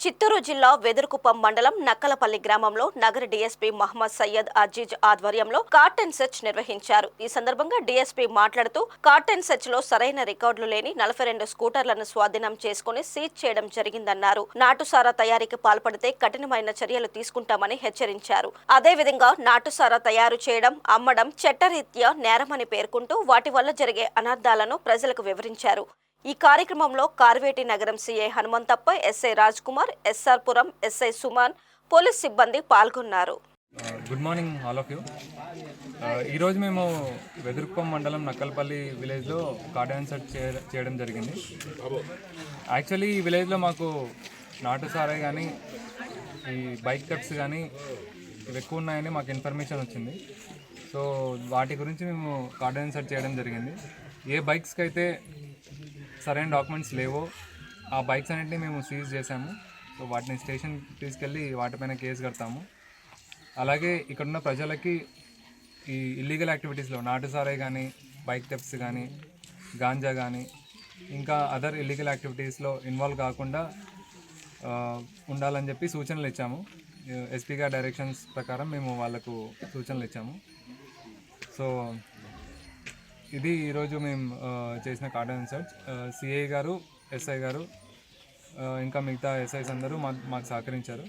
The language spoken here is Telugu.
చిత్తూరు జిల్లా వెదురుకుప్పం మండలం నక్కలపల్లి గ్రామంలో నగర డీఎస్పీ మహమ్మద్ సయ్యద్ అజీజ్ ఆధ్వర్యంలో కార్టెన్ సెర్చ్ నిర్వహించారు. ఈ సందర్భంగా డీఎస్పీ మాట్లాడుతూ కార్టెన్ సెర్చ్ లో సరైన రికార్డులు లేని 42 స్కూటర్లను స్వాధీనం చేసుకుని సీజ్ చేయడం జరిగిందన్నారు. నాటుసారా తయారీకి పాల్పడితే కఠినమైన చర్యలు తీసుకుంటామని హెచ్చరించారు. అదేవిధంగా నాటుసారా తయారు చేయడం, అమ్మడం చట్టరీత్యా నేరమని పేర్కొంటూ వాటి వల్ల జరిగే అనర్థాలను ప్రజలకు వివరించారు. ఈ కార్యక్రమంలో Karveti Nagaram CI Hanumanthappa, SI Raj Kumar, SR Puram SI Suman, police సిబ్బంది పాల్గొన్నారు. Good morning all of you. ఈరోజు మేము వెదురుకుప్పం మండలం నక్కలపల్లి విలేజ్లో కార్డన్ సెర్చ్ చేయడం జరిగింది. యాక్చువల్లీ ఈ విలేజ్లో మాకు నాటు సారాయి కానీ ఈ బైక్ థెఫ్ట్స్ కానీ ఇవి ఎక్కువ ఉన్నాయని మాకు ఇన్ఫర్మేషన్ వచ్చింది. సో వాటి గురించి మేము కార్డన్ సెర్చ్ చేయడం జరిగింది. ఏ బైక్స్కి అయితే సరైన డాక్యుమెంట్స్ లేవో ఆ బైక్స్ అన్నింటినీ మేము సీజ్ చేసాము. సో వాటిని స్టేషన్ తీసుకెళ్ళి వాటిపైన కేసు కడతాము. అలాగే ఇక్కడున్న ప్రజలకి ఈ ఇల్లీగల్ యాక్టివిటీస్లో నాటుసారాయి కానీ, బైక్ థెఫ్ట్స్ కానీ, గాంజా కానీ ఇంకా అదర్ ఇల్లీగల్ యాక్టివిటీస్లో ఇన్వాల్వ్ కాకుండా ఉండాలని చెప్పి సూచనలు ఇచ్చాము. ఎస్పీ గారి డైరెక్షన్స్ ప్రకారం మేము వాళ్ళకు సూచనలు ఇచ్చాము. సో ఇది ఈరోజు మేము చేసిన కార్డన్ సెర్చ్. సిఐ గారు, ఎస్ఐ గారు ఇంకా మిగతా ఎస్ఐస్ అందరూ మాకు సహకరించారు.